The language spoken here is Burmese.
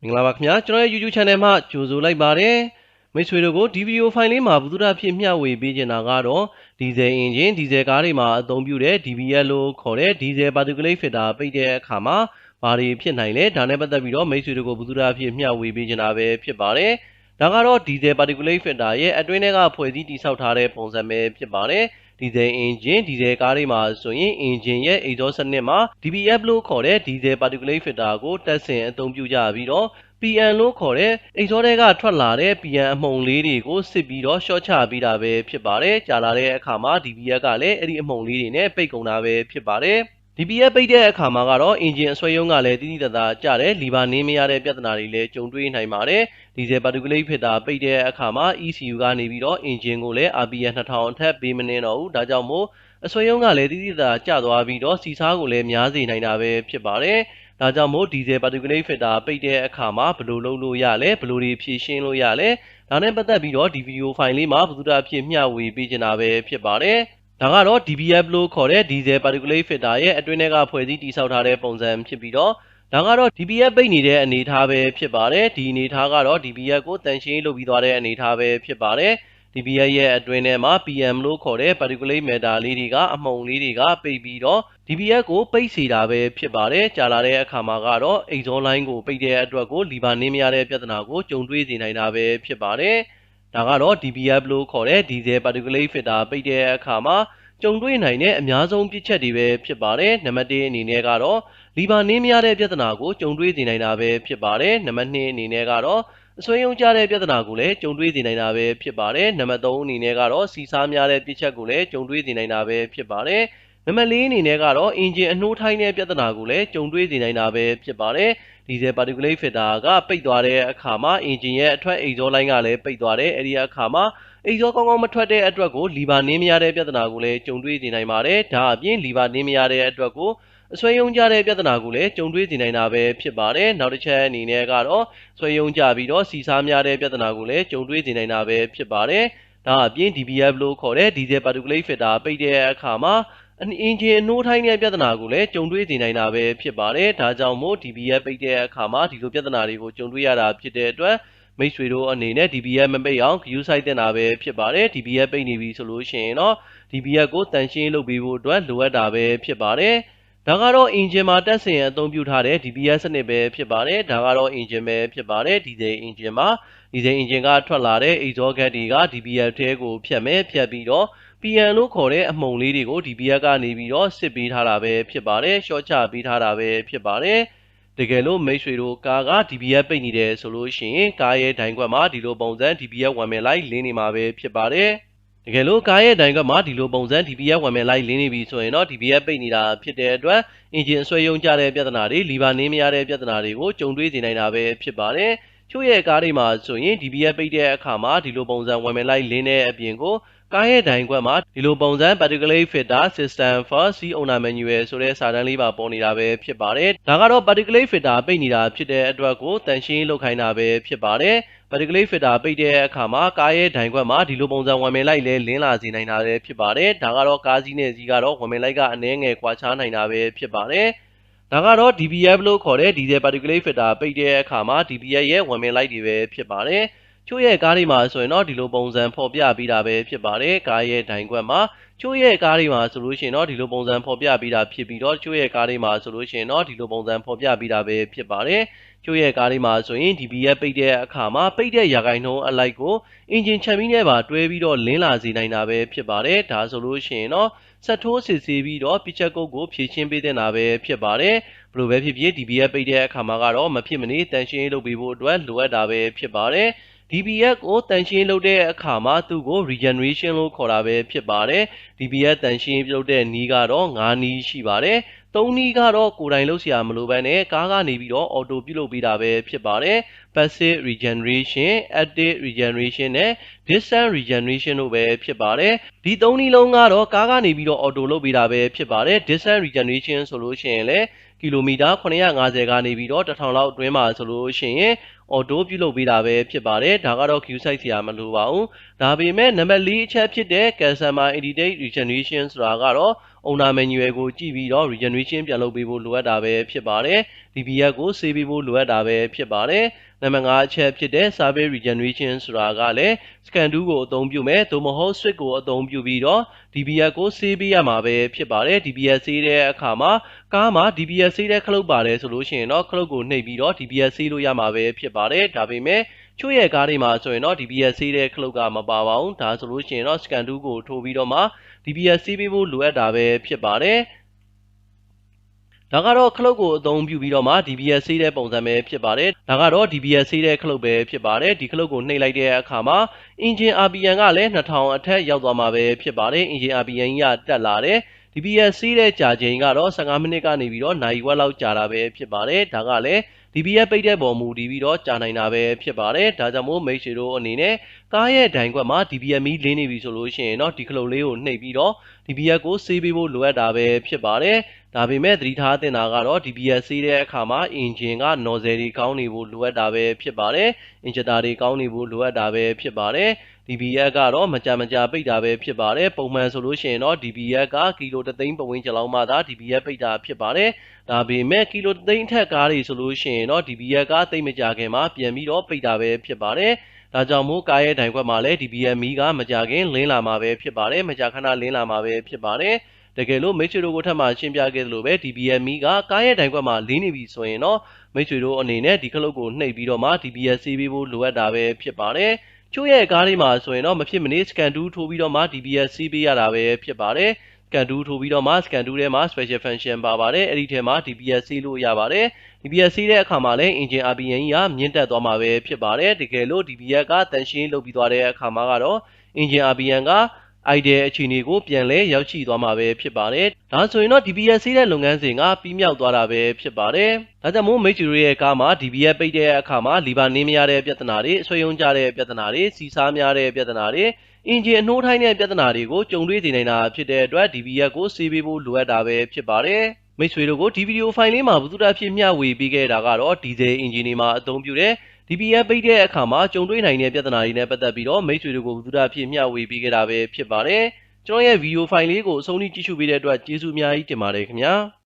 မင်္ဂလာပါခင်ဗျာကျွန်တော်ရဲ့ YouTube channel မှာကြိုဆိုလိုက်ပါတယ်မိတ်ဆွေတို့ကိုဒီဗီဒီယိုဖိုင်လေးမှာဘုသူဒ္ဓဖြစ်မျှဝေပေးချင်တာကတော့ဒီဇယ်အင်ဂျင်ဒီဇယ်ကားတွေမှာအသုံးပြုတဲ့ DPF လို့ခေါ်တဲ့ Diesel Particulate Filter ပိတ်တဲ့အခါမှာဘာတွေဖြစ်နိုင်လဲဒါနဲ့ပတ်သက်ပြီးတော့မိတ်ဆွေတို့ကိုဘုသူဒ္ဓဖြစ်မျှဝေပေးချင်တာပဲဖြစ်ပါတယ်ဒါကတော့ Diesel Particulate Filter ရဲ့အတွင်းထဲကဖွဲ့စည်းတည်ဆောက်ထားတဲ့ပုံစံပဲဖြစ်ပါတယ်ဒီဇယ်အင်ဂျင်ဒီဇယ်ကားတွေမှာဆိုရင်အင်ဂျင်ရဲ့ exhaust စနစ်မှာ DPF လို့ခေါ်တဲ့ Diesel Particulate Filter ကိုတက်ဆင်အသုံးပြုကြပြီးတော့ PM လို့ခေါ်တဲ့ exhaust တွေကထွက်လာတဲ့ PM အမှုန်လေးတွေကိုစစ်ပြီးတော့ short ချပေးတာပဲဖြစ်ပါတယ်။ကြာလာတဲ့အခါမှာ DPF ကလည်းအဲ့ဒီအမှုန်လေးတွေနဲ့ပိတ်ကုန်တာပဲဖြစ်ပါတယ်။ DPF ပိတ်တဲ့အခါမှာကတော့အင်ဂျင်အဆွဲရုံးကလည်းတိတိတသားကျတဲ့လီဘာနင်းမရတဲ့ပြဿနာတွေလည်းကြုံတွေ့နိုင်ပါတယ်။ Diesel Particulate Filter ပိတ်တဲ့အခါမှာ ECU ကနေပြီးတော့အင်ဂျင်ကိုလည်း RPM 2000အထက်ပေးမနေတော့ဘူး။ဒါကြောင့်မို့အဆွဲရုံးကလည်းတိတိတသားကျသွားပြီးတော့စီစားကိုလည်းများစေနိုင်တာပဲဖြစ်ပါတယ်။ဒါကြောင့်မို့ Diesel Particulate Filter ပိတ်တဲ့အခါမှာဘယ်လိုလုပ်လို့ရလဲဘယ်လိုတွေဖြည့်ရှင်းလို့ရလဲဒါနဲ့ပတ်သက်ပြီးတော့ဒီဗီဒီယိုဖိုင်လေးမှာဘုသူဒ္ဓဖြစ်မျှဝေပေးချင်တာပဲဖြစ်ပါတယ်ဒါကတော့ DPF လို့ခေါ်တဲ့ Diesel Particulate Filter ရဲ့အတွင်းထဲကဖွဲ့စည်းတည်ဆောက်ထားတဲ့ပုံစံဖြစ်ပြီးတော့ဒါကတော့ DPF ပိတ်နေတဲ့အနေအထားပဲဖြစ်ပါတယ်ဒီအနေအထားကတော့ DPF ကိုတန်ရှင်းလုပ်ပြီးသွားတဲ့အနေအထားပဲဖြစ်ပါတယ်DPF ရဲ့အတွင်းထဲမှာ PM လို့ခေါ်တဲ့ Particulate Matter လေးတွေကအမှုန်လေးတွေကပိတ်ပြီးတော့ DPF ကိုပိတ်စေတာပဲဖြစ်ပါတယ်ကြာလာတဲ့အခါမှာကတော့ exhaust line ကိုပိတ်တဲ့အတွက်ကိုလီဘာနင်းမရတဲ့ပြဿနာကိုကြုံတွေ့စေနိုင်တာပဲဖြစ်ပါတယ်ဒါကတော့ DPF လို့ခေါ်တဲ့ Diesel Particulate Filter ပိတ်တဲ့အခါမှာကြုံတွေ့နိုင်တဲ့အများဆုံးပြစ်ချက်တွေပဲဖြစ်ပါတယ်နံပါတ်1အနေနဲ့ကတော့လီဘာနင်းမရတဲ့ပြဿနာကိုကြုံတွေ့စေနိုင်တာပဲဖြစ်ပါတယ်နံပါတ်2အနေနဲ့ကတော့အဆွဲရုံးကြတဲ့ပြဿနာကိုလည်းကြုံတွေ့စေနိုင်တာပဲဖြစ်ပါတယ်နံပါတ်3အနေနဲ့ကတော့စီစားများတဲ့ပြစ်ချက်ကိုလည်းကြုံတွေ့စေနိုင်တာပဲဖြစ်ပါတယ်နံပါတ်4အနေနဲ့ကတော့အင်ဂျင်အနှိုးထိုင်းတဲ့ပြဿနာကိုလည်းကြုံတွေ့စေနိုင်တာပဲဖြစ်ပါတယ်Diesel Particulate Filter ကပိတ်သွားတဲ့အခါမှာအင်ဂျင်ရဲ့အထွက် exhaust line ကလည်းပိတ်သွားတယ်အဲဒီအခါမှာ exhaust ကောင်းကောင်းမထွက်တဲ့အတွက်ကိုလီဘာနင်းမရတဲ့ပြဿနာကိုလည်းကြုံတွေ့စေနိုင်ပါတယ်ဒါအပြင်လီဘာနင်းမရတဲ့အတွက်ကိုအဆွဲရုံးကြတဲ့ပြဿနာကိုလည်းကြုံတွေ့စေနိုင်တာပဲဖြစ်ပါတယ်နောက်တစ်ချက်အနေနဲ့ကတော့ဆွဲရုံးကြပြီးတော့စီစားများတဲ့ပြဿနာကိုလည်းကြုံတွေ့စေနိုင်တာပဲဖြစ်ပါတယ်ဒါအပြင် DPF လို့ခေါ်တဲ့ Diesel Particulate Filter ပိတ်တဲ့အခါမှာအင်ဂျင်အနှိုးထိုင်းတဲ့ပြဿနာကိုလည်းကြုံတွေ့စေနိုင်တာပဲဖြစ်ပါတယ်ဒါကြောင့်မို့ DPF ပိတ်တဲ့အခါမှာဒီလိုပြဿနာတွေကိုကြုံတွေ့ရတာဖြစ်တဲ့အတွက်မိတ်ဆွေတို့အနေနဲ့ DPF မပိတ်အောင် queue site တင်တာပဲဖြစ်ပါတယ် DPF ပိတ်နေပြီဆိုလို့ရှိရင်တော့ DPF ကိုတန်ရှင်းလုပ်ပေးဖို့အတွက်လိုအပ်တာပဲဖြစ်ပါတယ်ဒါကတော့အင်ဂျင်မှာတက်ဆင်အသုံးပြုထားတဲ့ DPF စနစ်ပဲဖြစ်ပါတယ်ဒါကတော့အင်ဂျင်ပဲဖြစ်ပါတယ်ဒီဇယ်အင်ဂျင်မှာဒီဇယ်အင်ဂျင်ကထွက်လာတဲ့ exhaust gas တွေက DPF ထဲကိုဖြတ်ပြီးတော့ PM လို့ခေါ်တဲ့အမှုန်လေးတွေကို DPF ကနေပြီးတော့စစ်ပေးထားတာပဲဖြစ်ပါတယ်ရှော့ချပေးထားတာပဲဖြစ်ပါတယ်တကယ်လို့မိတ်ဆွေတို့ကားက DPF ပိတ်နေတယ်ဆိုလို့ရှိရင်ကားရဲ့ဒိုင်ခွက်မှာဒီလိုပုံစံ DPF ဝင်မဲ့လိုက်လင်းနေမှာပဲဖြစ်ပါတယ်တကယ်လို့ကားရဲ့ဒိုင်ခွက်မှာဒီလိုပုံစံ DPF ဝင်မဲ့လိုက်လင်းနေပြီဆိုရင်တော့ DPF ပိတ်နေတာဖြစ်တဲ့အတွက်အင်ဂျင်အဆွဲရုံးကြတဲ့ပြဿနာတွေလီဘာနင်းမရတဲ့ပြဿနာတွေကိုကြုံတွေ့စေနိုင်တာပဲဖြစ်ပါတယ်ချို့ရဲ့ကားတွေမှာဆိုရင် DPF ပိတ်တဲ့အခါမှာဒီလိုပုံစံဝင်မဲ့လိုက်လင်းတဲ့အပြင်ကိုကားရဲ့ဒိုင်ခွက်မှာဒီလိုပုံစံ Particulate Filter System for C Owner Manual ဆိုတဲ့စာတမ်းလေးပါပေါ်နေတာပဲဖြစ်ပါတယ်ဒါကတော့ Particulate Filter ပိတ်နေတာဖြစ်တဲ့အတွက်ကိုတန်ရှင်းလုပ်ခိုင်းတာပဲဖြစ်ပါတယ်Particulate Filter ပိတ်တဲ့အခါမှာကားရဲ့ဒိုင်ခွက်မှာဒီလိုပုံစံဝင်မဲ့လိုက်လဲလင်းလာစေနိုင်တာပဲဖြစ်ပါတယ်ဒါကတော့ကားစီးနဲ့စီးကတော့ဝင်မဲ့လိုက်ကအနည်းငယ်ကွာခြားနိုင်တာပဲဖြစ်ပါတယ်ဒါကတော့ DPF လို့ခေါ်တဲ့ Diesel Particulate Filter ပိတ်တဲ့အခါမှာ DPF ရဲ့ဝင်မဲ့လိုက်တွေပဲဖြစ်ပါတယ်ချို့ရဲ့ကားတွေမှာဆိုရင်တော့ဒီလိုပုံစံဖော်ပြပေးတာပဲဖြစ်ပါတယ်ကားရဲ့ဒိုင်ခွက်မှာချို့ရဲ့ကားတွေမှာဆိုလို့ရှိရင်တော့ဒီလိုပုံစံဖော်ပြပေးတာဖြစ်ပြီးတော့ချို့ရဲ့ကားတွေမှာဆိုလို့ရှိရင်တော့ဒီလိုပုံစံဖော်ပြပေးတာပဲဖြစ်ပါတယ်ချို့ရဲ့ကားတွေမှာဆိုရင် DPF ပိတ်တဲ့အခါမှာပိတ်တဲ့ရာခိုင်နှုန်းအလိုက်ကိုအင်ဂျင်ချန်မီနဲ့ပါတွဲပြီးတော့လင်းလာစေနိုင်တာပဲဖြစ်ပါတယ်ဒါဆိုလို့ရှိရင်တော့ဆက်ထိုးစစ်ဆေးပြီးတော့ပြချက်ကုတ်ကိုဖြည့်ရှင်းပေးတဲ့တာပဲဖြစ်ပါတယ်ဘယ်လိုပဲဖြစ်ဖြစ် DPF ပိတ်တဲ့အခါမှာကတော့မဖြစ်မနေတန်ရှင်းလုပ်ပေးဖို့အတွက်လိုအပ်တာပဲဖြစ်ပါတယ်DPF ကိုတန်ရှင်းလုပ်တဲ့အခါမှာသူ့ကို regeneration လို့ခေါ်တာပဲဖြစ်ပါတယ် DPF တန်ရှင်းလုပ်တဲ့နည်းကတော့9နည်းရှိပါတယ်3နည်းကတော့ကိုယ်တိုင်လုပ်စရာမလိုဘဲနဲ့ကားကနေပြီးတော့ auto ပြုလုပ်ပေးတာပဲဖြစ်ပါတယ် passive regeneration active regeneration နဲ့ distant regeneration တို့ပဲဖြစ်ပါတယ်ဒီ3နည်းလုံးကတော့ကားကနေပြီးတော့ auto လုပ်ပေးတာပဲဖြစ်ပါတယ် distant regeneration ဆိုလို့ရှိရင်လည်းကီလိုမီတာ950ကနေပြီးတော့1000လောက်အတွင်းမှာဆိုလို့ရှိရင်auto ပြုလုပ်ပေးတာပဲဖြစ်ပါတယ်ဒါကတော့ queue site ဆရာမလိုပါဘူးဒါပေမဲ့နံပါတ်4အချက်ဖြစ်တဲ့ customer edited regeneration ဆိုတာကတော့ owner manual ကိုကြည့်ပြီးတော့ regeneration ပြန်လုပ်ပေးဖို့လိုအပ်တာပဲဖြစ်ပါတယ် DPF ကိုဆေးပေးဖို့လိုအပ်တာပဲဖြစ်ပါတယ်နံပါတ်5အချက်ဖြစ်တဲ့ service regeneration ဆိုတာကလည်း scan 2ကိုအသုံးပြုမယ်သို့မဟုတ် switch ကိုအသုံးပြုပြီးတော့ DPF ကိုဆေးပေးရမှာပဲဖြစ်ပါတယ် DPF ဆေးတဲ့အခါမှာကားမှာ DPF ဆေးတဲ့ခလုတ်ပါတယ်ဆိုလို့ရှိရင်တော့ခလုတ်ကိုနှိပ်ပြီးတော့ DPF ဆေးလို့ရမှာပဲဖြစ်ပါတယ်ဒါပေမဲ့ချို့ရဲ့ကားတွေမှာဆိုရင်တော့ DPF ဆေးတဲ့ခလုတ်ကမပါပါဘူးဒါဆိုလို့ရှိရင်တော့ scan 2ကိုထိုးပြီးတော့မှ DPF ဆေးပေးဖို့လိုအပ်တာပဲဖြစ်ပါတယ်ဒါကတော့ခလုတ်ကိုအသုံးပြုပြီးတော့မှ DPF ဆေးတဲ့ပုံစံပဲဖြစ်ပါတယ်ဒါကတော့ DPF ဆေးတဲ့ခလုတ်ပဲဖြစ်ပါတယ်ဒီခလုတ်ကိုနှိပ်လိုက်တဲ့အခါမှာ engine RPM ကလည်း2000အထက်ရောက်သွားမှာပဲဖြစ်ပါတယ် engine RPM ကြီးကတက်လာတယ်DPF ဆေးတဲ့ကြာချိန်ကတော့15မိနစ်ကနေပြီးတော့နိုင်ဝက်လောက်ကြာတာပဲဖြစ်ပါတယ်ဒါကလည်း DPF ပိတ်တဲ့ပုံမူတည်ပြီးတော့ကြာနိုင်တာပဲဖြစ်ပါတယ်ဒါကြောင့်မို့မိတ်ဆွေတို့အနေနဲ့ကားရဲ့ဒိုင်ခွက်မှာ DPF မီးလင်းနေပြီဆိုလို့ရှိရင်တော့ဒီခလုတ်လေးကိုနှိပ်ပြီးတော့ DPF ကိုဆေးပေးဖို့လိုအပ်တာပဲဖြစ်ပါတယ်ဒါပေမဲ့သတိထားသင့်တာကတော့ DPF ဆေးတဲ့အခါမှာ engine က nozzle တွေကောင်းနေဖို့လိုအပ်တာပဲဖြစ်ပါတယ် injector တွေကောင်းနေဖို့လိုအပ်တာပဲဖြစ်ပါတယ် DPF ကတော့မကြာပိတ်တာပဲဖြစ်ပါတယ်ပုံမှန်ဆိုလို့ရှိရင်တော့ DPF ကကီလို3သိန်းပတ်ဝန်းကျင်လောက်မှသာ DPF ပိတ်တာဖြစ်ပါတယ်ဒါပေမဲ့ကီလို3သိန်းအထက်ကားတွေဆိုလို့ရှိရင်တော့ DPF ကသိမ့်မကြခင်မှာပြန်ပြီးတော့ပိတ်တာပဲဖြစ်ပါတယ်ဒါကြောင့်မို့ကားရဲ့ဒိုင်ခွက်မှာလည်း DPF မီးကမကြခင်လင်းလာမှာပဲဖြစ်ပါတယ်မကြာခဏလင်းလာမှာပဲဖြစ်ပါတယ်တကယ်လို့မိတ်ဆွေတို့ကိုထပ်မရှင်းပြခဲ့သလိုပဲ DPF မီးကကားရဲ့ဒိုင်ခွက်မှာလင်းနေပြီဆိုရင်တော့မိတ်ဆွေတို့အနေနဲ့ဒီခလုတ်ကိုနှိပ်ပြီးတော့မှ DPF ဆေးပေးဖို့လိုအပ်တာပဲဖြစ်ပါတယ်ချို့ရဲ့ကားတွေမှာဆိုရင်တော့မဖြစ်မနေ scan 2ထိုးပြီးတော့မှ DPF ဆေးပေးရတာပဲဖြစ်ပါတယ် scan 2ထိုးပြီးတော့မှ scan 2ထဲမှာ special function ပါပါတယ်အဲ့ဒီထဲမှာ DPF ဆေးလို့ရပါတယ် DPF ဆေးတဲ့အခါမှာလည်း engine RPM ကြီးကမြင့်တက်သွားမှာပဲဖြစ်ပါတယ်တကယ်လို့ DPF ကတန်ရှင်းလုပ်ပြီးသွားတဲ့အခါမှာကတော့ engine RPM ကidle အခြေအနေကိုပြန်လဲရောက်ရှိသွားမှာပဲဖြစ်ပါတယ်ဒါဆိုရင်တော့ DPF ဆေးတဲ့လုပ်ငန်းစဉ်ကပြီးမြောက်သွားတာပဲဖြစ်ပါတယ်ဒါကြောင့်မို့မိတ်ဆွေတို့ရဲ့ကားမှာ DPF ပိတ်တဲ့အခါမှာလီဗာနင်းမရတဲ့ပြဿနာတွေအဆွေယုံကြတဲ့ပြဿနာတွေစီစားများတဲ့ပြဿနာတွေအင်ဂျင်အနှိုးထိုင်းတဲ့ပြဿနာတွေကိုကြုံတွေ့နေနိုင်တာဖြစ်တဲ့အတွက် DPF ကိုဆေးပေးဖို့လိုအပ်တာပဲဖြစ်ပါတယ်မိတ်ဆွေတို့ကိုဒီဗီဒီယိုဖိုင်လေးမှာဘုသူတဖြစ်မျှဝေပေးခဲ့တာကတော့ဒီဇယ်အင်ဂျင်တွေမှာအသုံးပြုတဲ့ DPF ပိတ်တဲ့အခါမှာကြုံတွေ့နိုင်တဲ့ပြဿနာတွေနဲ့ပတ်သက်ပြီးတော့မိတ်ဆွေတို့ကိုဘုသူတဖြစ်မျှဝေပေးခဲ့တာပဲဖြစ်ပါတယ်ကျွန်တော်ရဲ့ဗီဒီယိုဖိုင်လေးကိုအဆုံးထိကြည့်ရှုပေးတဲ့အတွက်ကျေးဇူးအများကြီးတင်ပါတယ်ခင်ဗျာ